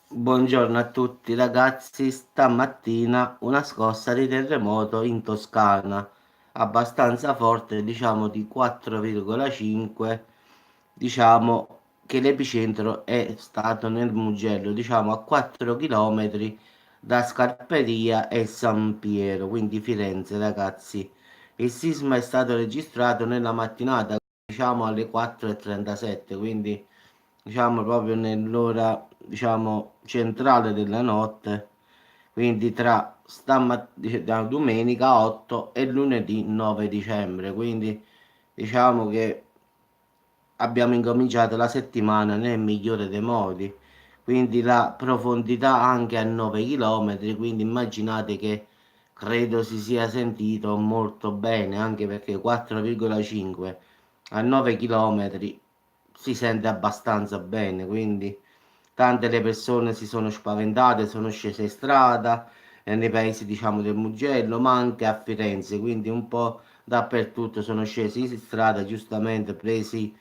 Buongiorno a tutti ragazzi, stamattina una scossa di terremoto in Toscana, abbastanza forte, diciamo di 4,5, diciamo che l'epicentro è stato nel Mugello, diciamo a 4 km da Scarperia e San Piero, quindi Firenze ragazzi. Il sisma è stato registrato nella mattinata, diciamo alle 4:37, quindi diciamo proprio nell'ora diciamo centrale della notte, quindi tra da domenica 8 e lunedì 9 dicembre, quindi diciamo che abbiamo incominciato la settimana nel migliore dei modi, quindi la profondità anche a 9 km, quindi immaginate che credo si sia sentito molto bene, anche perché 4,5 a 9 km si sente abbastanza bene, quindi tante le persone si sono spaventate, sono scese in strada, nei paesi diciamo del Mugello, ma anche a Firenze, quindi un po' dappertutto sono scesi in strada, giustamente presi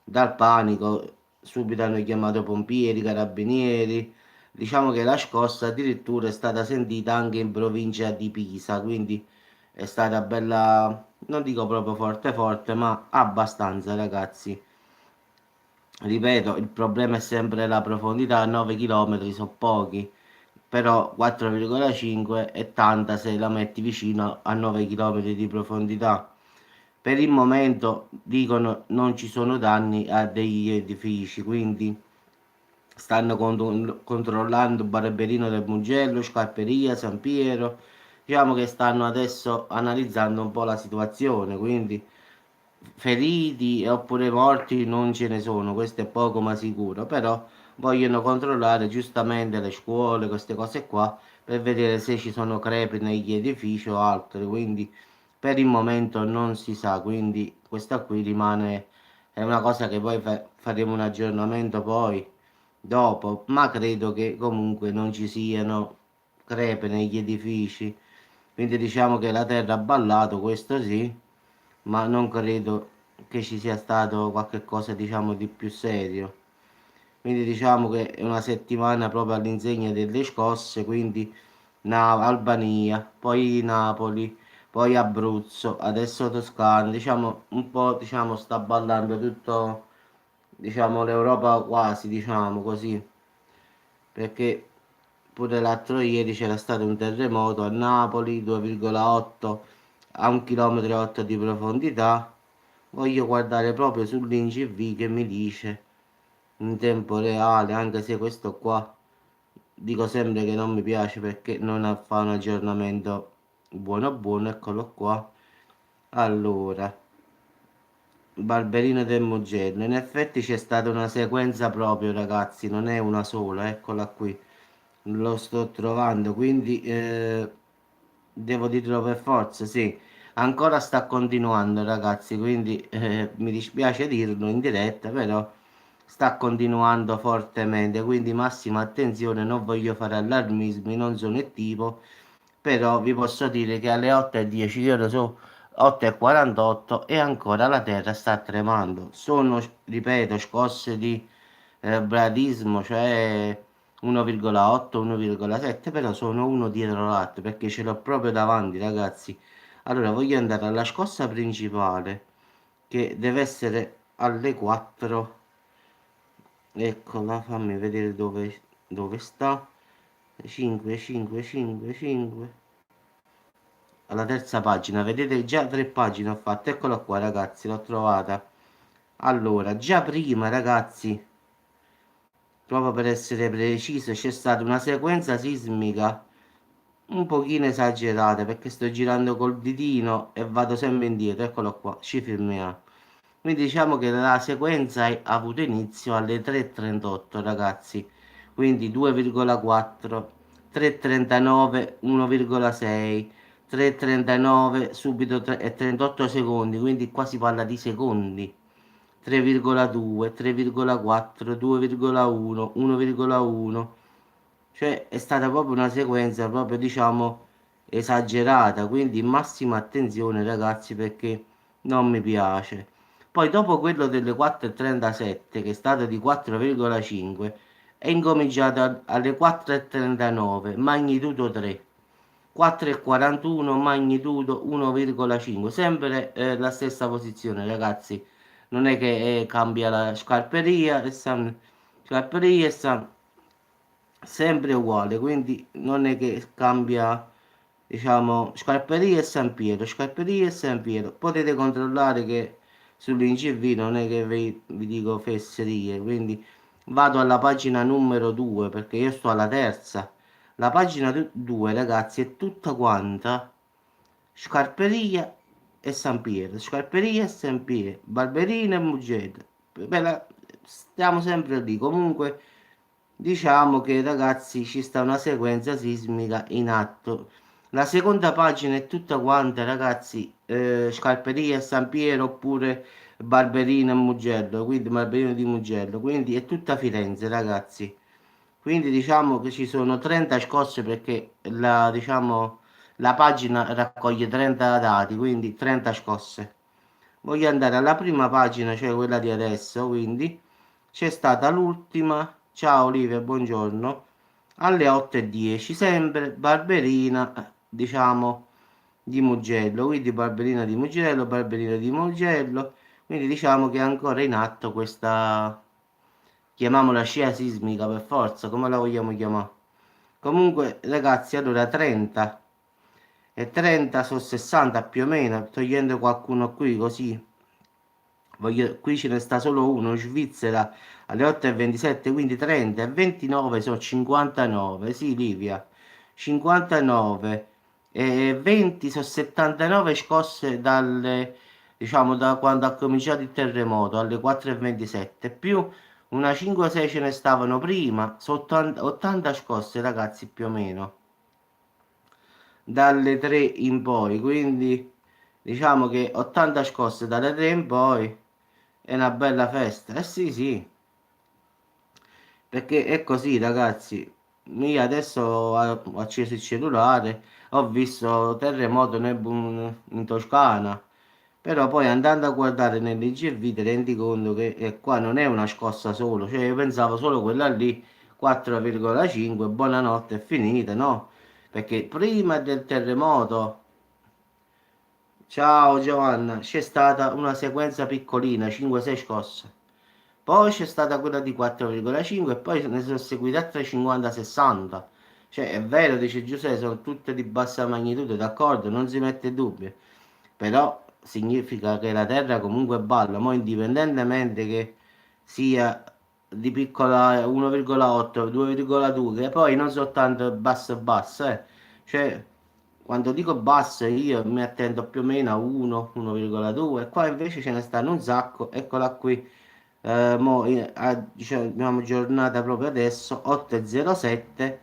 dal panico, subito hanno chiamato pompieri, carabinieri. Diciamo che la scossa addirittura è stata sentita anche in provincia di Pisa, quindi è stata bella, non dico proprio forte forte, ma abbastanza ragazzi. Ripeto, il problema è sempre la profondità, 9 km sono pochi, però 4,5 è tanta se la metti vicino a 9 km di profondità. Per il momento dicono non ci sono danni a degli edifici, quindi stanno controllando Barberino del Mugello, Scarperia, San Piero. Diciamo che stanno adesso analizzando un po' la situazione, quindi feriti oppure morti non ce ne sono, questo è poco ma sicuro, però vogliono controllare giustamente le scuole, queste cose qua, per vedere se ci sono crepi negli edifici o altro, quindi per il momento non si sa, quindi questa qui rimane, è una cosa che poi faremo un aggiornamento poi dopo, ma credo che comunque non ci siano crepe negli edifici, quindi diciamo che la terra ha ballato, questo sì, ma non credo che ci sia stato qualche cosa diciamo di più serio. Quindi diciamo che è una settimana proprio all'insegna delle scosse, quindi Albania, poi Napoli, poi Abruzzo, adesso Toscana, diciamo un po' diciamo sta ballando tutto diciamo l'Europa quasi, diciamo così, perché pure l'altro ieri c'era stato un terremoto a Napoli 2,8 a 1,8 km di profondità. Voglio guardare proprio sull'INCV che mi dice in tempo reale, anche se questo qua dico sempre che non mi piace perché non fa un aggiornamento buono buono, eccolo qua. Allora, Barberino del Mugello, in effetti c'è stata una sequenza proprio ragazzi, non è una sola, eccola qui, lo sto trovando, quindi devo dirlo per forza, sì, ancora sta continuando ragazzi, quindi mi dispiace dirlo in diretta, però sta continuando fortemente, quindi massima attenzione, non voglio fare allarmismi, non sono il tipo, però vi posso dire che alle 8:10 io so 8:48 e ancora la terra sta tremando. Sono, ripeto, scosse di bradismo, cioè 1,8, 1,7, però sono uno dietro l'altro perché ce l'ho proprio davanti, ragazzi. Allora, voglio andare alla scossa principale che deve essere alle 4. Eccola, fammi vedere dove sta. 5, 5, 5, 5. Alla terza pagina, vedete già 3 pagine ho fatto, eccola qua ragazzi, l'ho trovata. Allora, già prima ragazzi, proprio per essere preciso, c'è stata una sequenza sismica un pochino esagerata perché sto girando col ditino e vado sempre indietro, eccolo qua, ci fermiamo. Quindi diciamo che la sequenza ha avuto inizio alle 3:38 ragazzi, quindi 2,4, 3:39, 1,6, 3:39 subito e 38 secondi, quindi qua si parla di secondi. 3,2, 3,4, 2,1, 1,1, cioè è stata proprio una sequenza proprio diciamo esagerata, quindi massima attenzione ragazzi perché non mi piace. Poi dopo quello delle 4:37 che è stato di 4,5 è incominciata alle 4,39, magnitudo 3. 4,41, magnitudo 1,5, sempre la stessa posizione, ragazzi. Non è che cambia la scarperia, scarperia sta sempre uguale, quindi non è che cambia, diciamo, Scarperia e San Piero, Scarperia e San Piero. Potete controllare che sull'IncV non è che vi dico fesserie, quindi vado alla pagina numero 2 perché io sto alla terza. La pagina 2, ragazzi, è tutta quanta Scarperia e San Piero, Scarperia e San Piero, Barberina e Mugello. Stiamo sempre lì. Comunque, diciamo che ragazzi ci sta una sequenza sismica in atto. La seconda pagina è tutta quanta, ragazzi, Scarperia e San Piero oppure Barberina e Mugello, quindi Barberino di Mugello, quindi è tutta Firenze, ragazzi. Quindi diciamo che ci sono 30 scosse perché diciamo, la pagina raccoglie 30 dati, quindi 30 scosse. Voglio andare alla prima pagina, cioè quella di adesso, quindi c'è stata l'ultima. Ciao Olivia, buongiorno. Alle 8:10, sempre Barberina, diciamo, di Mugello, quindi Barberina di Mugello, Barberina di Mugello, quindi diciamo che è ancora in atto questa, chiamiamola scia sismica per forza, come la vogliamo chiamare. Comunque, ragazzi, allora 30 e 30 sono 60 più o meno, togliendo qualcuno qui così. Qui ce ne sta solo uno, in Svizzera alle 8:27, quindi 30 e 29 sono 59, sì Livia, 59 e 20 sono 79 scosse diciamo, da quando ha cominciato il terremoto alle 4:27, più una 5-6 ce ne stavano prima, sono 80 scosse ragazzi più o meno, dalle 3 in poi, quindi diciamo che 80 scosse dalle 3 in poi è una bella festa. Eh sì, sì, perché è così, ragazzi. Io adesso ho acceso il cellulare, ho visto terremoto in Toscana, però poi andando a guardare nell'IGV ti rendi conto che qua non è una scossa solo, cioè io pensavo solo quella lì, 4,5, buonanotte è finita, no? Perché prima del terremoto, ciao Giovanna, c'è stata una sequenza piccolina, 5-6 scosse. Poi c'è stata quella di 4,5 e poi ne sono seguite altre 50-60. Cioè, è vero, dice Giuseppe, sono tutte di bassa magnitudo, d'accordo, non si mette in dubbio. Però significa che la Terra comunque balla, mo indipendentemente che sia di piccola 1,8, 2,2, che poi non soltanto basso basso, eh. Cioè, quando dico basso io mi attendo più o meno a 1, 1,2, qua invece ce ne stanno un sacco, eccola qui. Diciamo, giornata proprio adesso 8,07,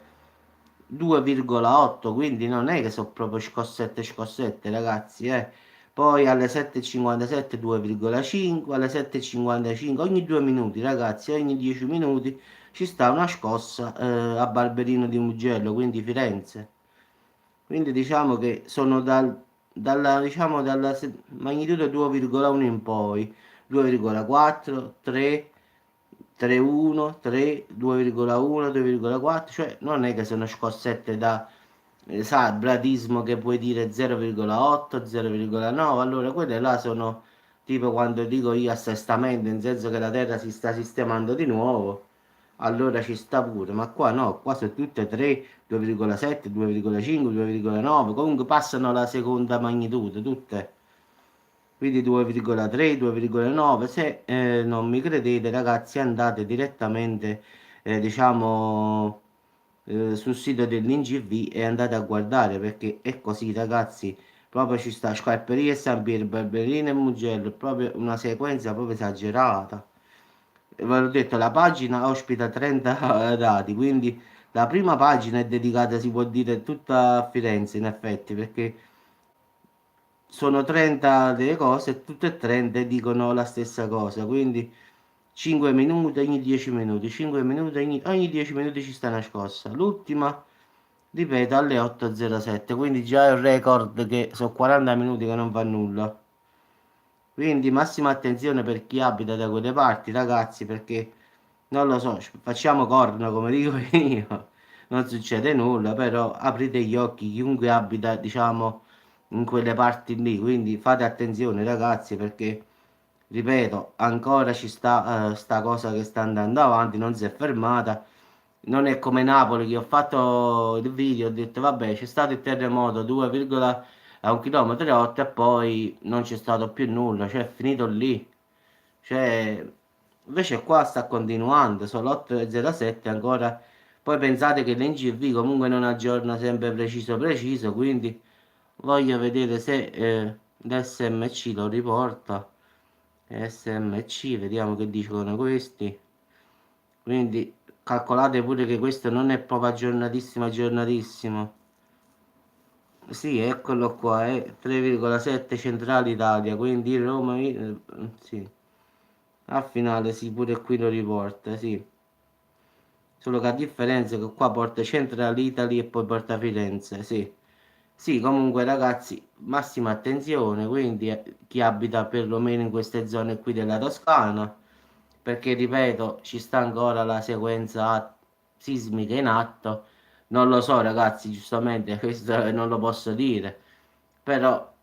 2,8, quindi non è che sono proprio scossette scossette ragazzi, eh. Poi alle 7,57 2,5, alle 7,55 ogni 2 minuti ragazzi, ogni 10 minuti ci sta una scossa a Barberino di Mugello, quindi Firenze. Quindi diciamo che sono diciamo, dalla magnitudo 2,1 in poi, 2,4, 3, 3,1, 3, 2,1, 2,4, cioè non è che sono scossette da, sai, bradismo che puoi dire 0,8, 0,9, allora quelle là sono tipo quando dico io assestamento, in senso che la terra si sta sistemando di nuovo, allora ci sta pure, ma qua no, qua sono tutte e tre, 2,7, 2,5, 2,9, comunque passano la seconda magnitudo, tutte. Quindi 2,3, 2,9. Se non mi credete, ragazzi, andate direttamente, diciamo, sul sito dell'INGV e andate a guardare perché è così, ragazzi. Proprio ci sta Scarperia e San Piero, Barberino e Mugello, è proprio una sequenza proprio esagerata. Ve l'ho detto, la pagina ospita 30 dati, quindi la prima pagina è dedicata, si può dire, tutta a Firenze, in effetti, perché sono 30 delle cose e tutte e 30 dicono la stessa cosa, quindi 5 minuti ogni 10 minuti, 5 minuti ogni 10 minuti ci sta una scossa. L'ultima, ripeto, alle 8:07, quindi già è un record che sono 40 minuti che non fa nulla. Quindi massima attenzione per chi abita da quelle parti, ragazzi, perché non lo so, facciamo corna come dico io, non succede nulla, però aprite gli occhi chiunque abita, diciamo, in quelle parti lì, quindi fate attenzione ragazzi perché, ripeto, ancora ci sta sta cosa che sta andando avanti, non si è fermata, non è come Napoli che ho fatto il video, ho detto vabbè c'è stato il terremoto 2, a 1,8 km e poi non c'è stato più nulla, cioè è finito lì. Cioè, invece qua sta continuando, sono l'8:07 ancora. Poi pensate che l'NGV comunque non aggiorna sempre preciso preciso, quindi voglio vedere se l'SMC lo riporta. SMC, vediamo che dicono questi. Quindi calcolate pure che questo non è proprio aggiornatissimo aggiornatissimo. Sì, eccolo qua, è 3,7 Centrale Italia, quindi Roma, sì. Al finale sì, pure qui lo riporta, sì. Solo che a differenza che qua porta Central Italy e poi porta Firenze, sì. Sì, comunque ragazzi, massima attenzione, quindi chi abita perlomeno in queste zone qui della Toscana, perché ripeto, ci sta ancora la sequenza sismica in atto. Non lo so ragazzi, giustamente, questo non lo posso dire, però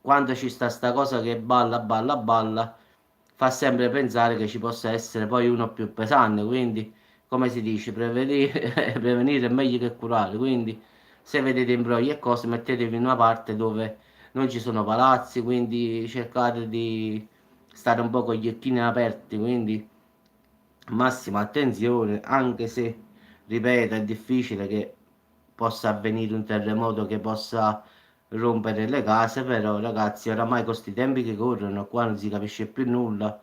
quando ci sta cosa che balla, balla, balla, fa sempre pensare che ci possa essere poi uno più pesante, quindi come si dice, prevenire, prevenire è meglio che curare, quindi se vedete imbrogli e cose mettetevi in una parte dove non ci sono palazzi, quindi cercate di stare un po' con gli occhini aperti, quindi massima attenzione, anche se, ripeto, è difficile che possa avvenire un terremoto che possa rompere le case, però ragazzi, oramai con questi tempi che corrono, qua non si capisce più nulla.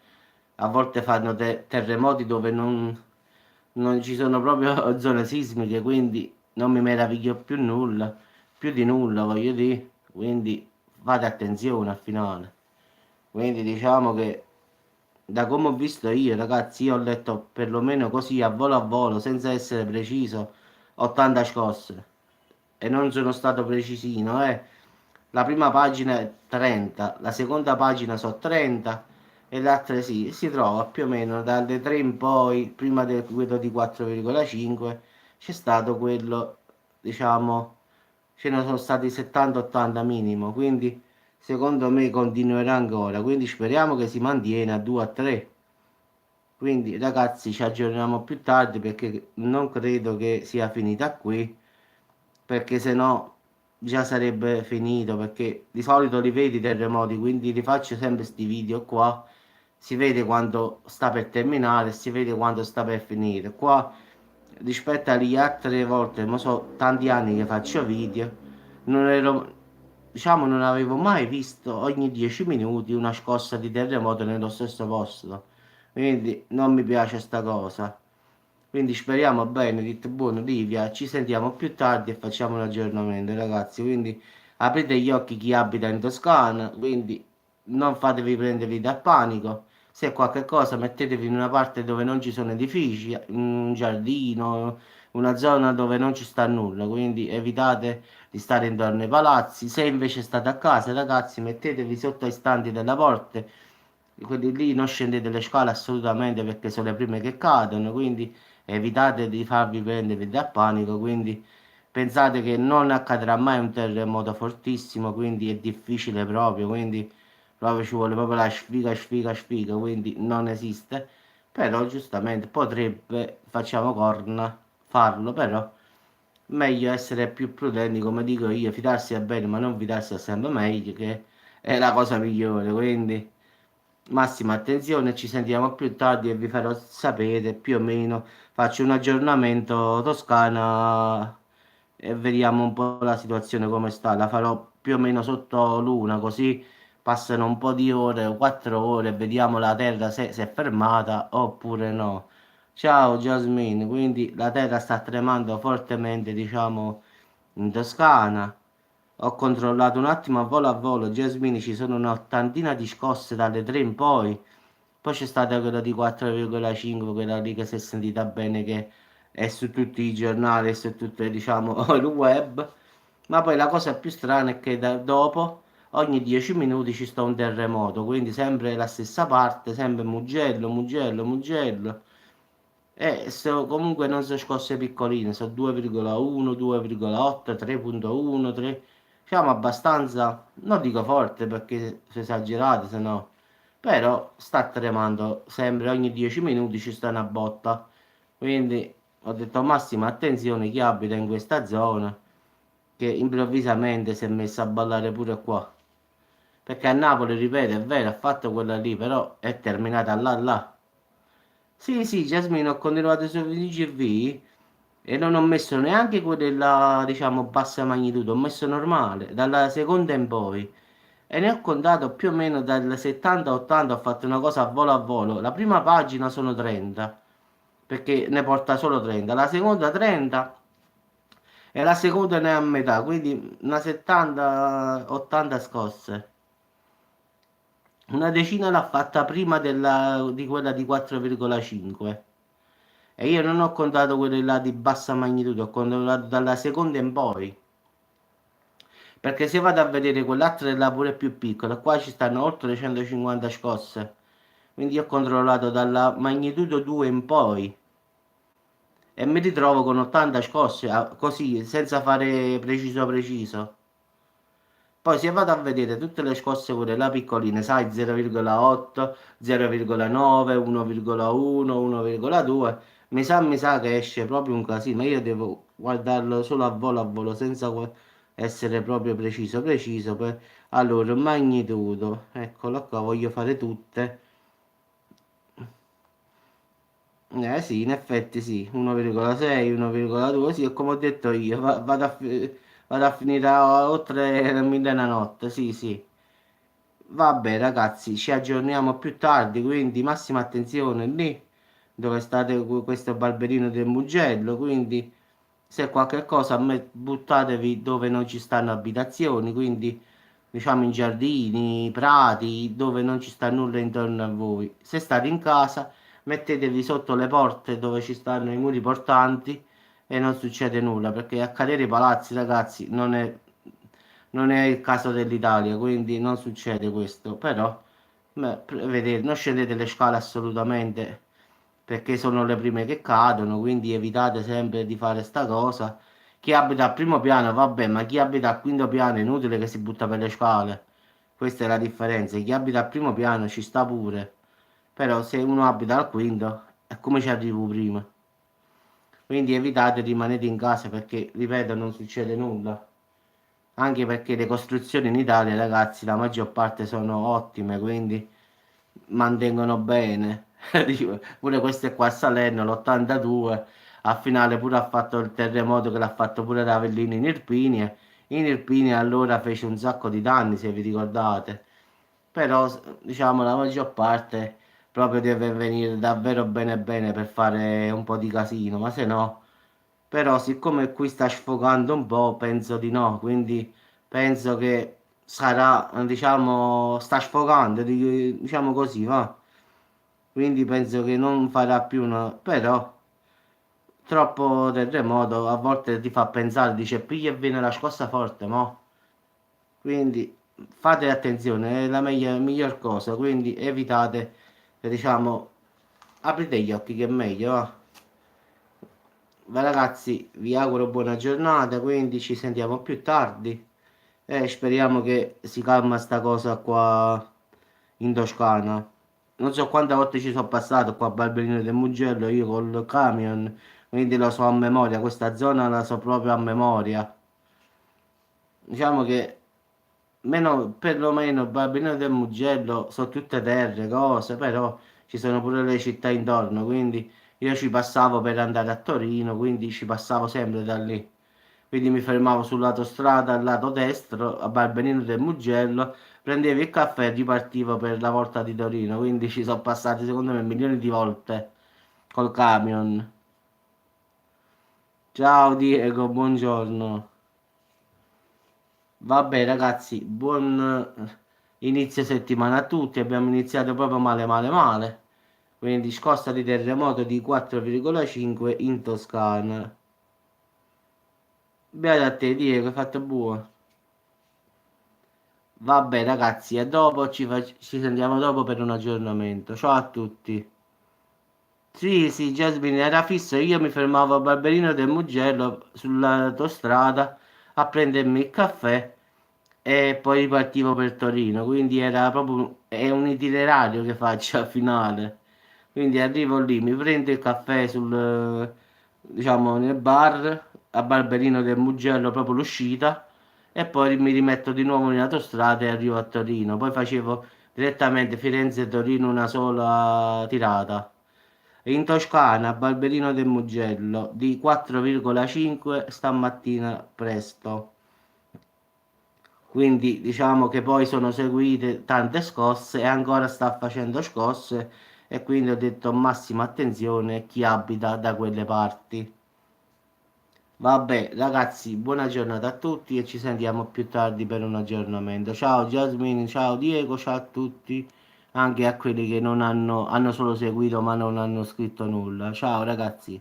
A volte fanno terremoti dove non ci sono proprio zone sismiche, quindi non mi meraviglio più nulla, più di nulla voglio dire, quindi fate attenzione al finale. Quindi diciamo che da come ho visto io, ragazzi, io ho letto perlomeno così a volo, senza essere preciso, 80 scosse e non sono stato precisino, eh. La prima pagina è 30, la seconda pagina sono 30 e le altre sì, si trova più o meno dalle 3 in poi, prima del quello di 4,5, c'è stato quello, diciamo, ce ne sono stati 70-80 minimo, quindi secondo me continuerà ancora, quindi speriamo che si mantiene a 2-3. Quindi ragazzi ci aggiorniamo più tardi perché non credo che sia finita qui, perché se no già sarebbe finito, perché di solito li vedi i terremoti, quindi li faccio sempre sti video qua, si vede quando sta per terminare, si vede quando sta per finire. Qua rispetto alle altre volte, ma so tanti anni che faccio video, non ero, diciamo, non avevo mai visto ogni 10 minuti una scossa di terremoto nello stesso posto. Quindi non mi piace sta cosa. Quindi speriamo bene, detto buono, Livia, ci sentiamo più tardi e facciamo un aggiornamento, ragazzi. Quindi aprite gli occhi chi abita in Toscana, quindi non fatevi prendervi dal panico. Se è qualche cosa mettetevi in una parte dove non ci sono edifici, un giardino, una zona dove non ci sta nulla, quindi evitate di stare intorno ai palazzi. Se invece state a casa, ragazzi, mettetevi sotto ai stanti della porta, quelli lì non scendete le scale assolutamente perché sono le prime che cadono, quindi evitate di farvi prendere da panico, quindi pensate che non accadrà mai un terremoto fortissimo, quindi è difficile proprio, quindi proprio ci vuole proprio la sfiga, sfiga, sfiga, quindi non esiste, però giustamente potrebbe, facciamo corna, farlo, però meglio essere più prudenti, come dico io, fidarsi è bene, ma non fidarsi è sempre meglio, che è la cosa migliore, quindi massima attenzione, ci sentiamo più tardi e vi farò sapere più o meno, faccio un aggiornamento Toscana e vediamo un po' la situazione come sta, la farò più o meno sotto l'una, così passano un po' di ore, 4 ore, e vediamo la terra se si è fermata oppure no. Ciao Jasmine, quindi la terra sta tremando fortemente, diciamo, in Toscana. Ho controllato un attimo a volo, Jasmine, ci sono un'ottantina di scosse dalle 3 in poi. Poi c'è stata quella di 4,5, quella lì che si è sentita bene, che è su tutti i giornali, è su tutto, diciamo, il web. Ma poi la cosa più strana è che dopo, ogni 10 minuti ci sta un terremoto, quindi sempre la stessa parte, sempre Mugello, Mugello, Mugello. Comunque non sono scosse piccoline, sono 2,1, 2,8, 3,1, 3, diciamo abbastanza, non dico forte perché sono esagerate, se no, però sta tremando sempre, ogni 10 minuti ci sta una botta, quindi ho detto massima attenzione chi abita in questa zona, che improvvisamente si è messo a ballare pure qua, perché a Napoli, ripeto, è vero, ha fatto quella lì, però è terminata là là. Sì, sì, Jasmine, ho continuato su VGV e non ho messo neanche quella, diciamo, bassa magnitudo, ho messo normale, dalla seconda in poi. E ne ho contato più o meno dal 70-80, ho fatto una cosa a volo a volo. La prima pagina sono 30, perché ne porta solo 30. La seconda 30 e la seconda ne è a metà, quindi una 70-80 scosse. Una decina l'ha fatta prima di quella di 4,5. E io non ho contato quelle là di bassa magnitudo, ho contato dalla seconda in poi. Perché se vado a vedere quell'altra è là pure più piccola, qua ci stanno oltre 150 scosse. Quindi io ho controllato dalla magnitudo 2 in poi e mi ritrovo con 80 scosse, così, senza fare preciso preciso. Poi se vado a vedere tutte le scosse quelle là piccoline, sai, 0,8, 0,9, 1,1, 1,2, mi sa che esce proprio un casino. Io devo guardarlo solo a volo, senza essere proprio preciso, preciso. Allora, magnitudo, eccolo qua, voglio fare tutte. Eh sì, in effetti sì, 1,6, 1,2, sì, è come ho detto io, vado a finire oltre 1000 sì, sì. Vabbè, ragazzi, ci aggiorniamo più tardi, quindi massima attenzione lì dove state questo barberino del Mugello, quindi se qualche cosa a me buttatevi dove non ci stanno abitazioni, quindi diciamo in giardini, prati, dove non ci sta nulla intorno a voi. Se state in casa, mettetevi sotto le porte dove ci stanno i muri portanti e non succede nulla, perché a cadere i palazzi, ragazzi, non è il caso dell'Italia, quindi non succede questo, però vedete, non scendete le scale assolutamente perché sono le prime che cadono, quindi evitate sempre di fare sta cosa. Chi abita al primo piano, vabbè, ma chi abita al quinto piano è inutile che si butta per le scale. Questa è la differenza. Chi abita al primo piano ci sta pure, però se uno abita al quinto, è come ci arrivo prima. Quindi evitate, rimanete in casa perché, ripeto, non succede nulla. Anche perché le costruzioni in Italia, ragazzi, la maggior parte sono ottime, quindi mantengono bene. Dico, pure queste qua a Salerno, l'82, a finale pure ha fatto il terremoto che l'ha fatto pure Ravellini in Irpinia. In Irpinia allora fece un sacco di danni, se vi ricordate. Però, diciamo, la maggior parte proprio deve venire davvero bene bene per fare un po' di casino, ma se no... Però siccome qui sta sfogando un po', penso di no, quindi penso che sarà, diciamo, sta sfogando, diciamo così, va. Quindi penso che non farà più una... Però troppo terremoto a volte ti fa pensare, dice, piglia e viene la scossa forte, mo. Quindi fate attenzione, è la miglior cosa, quindi evitate, diciamo, aprite gli occhi che è meglio, va. Va ragazzi, vi auguro buona giornata, quindi ci sentiamo più tardi e speriamo che si calma sta cosa qua in Toscana. Non so quante volte ci sono passato qua a Barberino del Mugello, io col camion, quindi lo so a memoria, questa zona la so proprio a memoria. Diciamo che perlomeno Barberino del Mugello sono tutte terre, cose, però ci sono pure le città intorno, quindi io ci passavo per andare a Torino, quindi ci passavo sempre da lì. Quindi mi fermavo sul lato strada, al lato destro, a Barberino del Mugello, prendevo il caffè e ripartivo per la volta di Torino, quindi ci sono passati secondo me milioni di volte col camion. Ciao Diego, buongiorno. Vabbè ragazzi, buon inizio settimana a tutti. Abbiamo iniziato proprio male male male. Quindi scossa di terremoto di 4,5 in Toscana. Beata a te Diego, hai fatto buono. Vabbè ragazzi, e dopo ci sentiamo dopo per un aggiornamento. Ciao a tutti. Sì, sì, Jasmine era fisso, io mi fermavo a Barberino del Mugello sull'autostrada a prendermi il caffè e poi ripartivo per Torino, quindi era proprio è un itinerario che faccio al finale. Quindi arrivo lì, mi prendo il caffè diciamo, nel bar a Barberino del Mugello, proprio l'uscita, e poi mi rimetto di nuovo in autostrada e arrivo a Torino. Poi facevo direttamente Firenze-Torino una sola tirata. In Toscana, a Barberino del Mugello, di 4,5 stamattina presto. Quindi diciamo che poi sono seguite tante scosse e ancora sta facendo scosse e quindi ho detto massima attenzione a chi abita da quelle parti. Vabbè, ragazzi, buona giornata a tutti e ci sentiamo più tardi per un aggiornamento. Ciao Jasmine, ciao Diego, ciao a tutti, anche a quelli che non hanno solo seguito ma non hanno scritto nulla. Ciao ragazzi.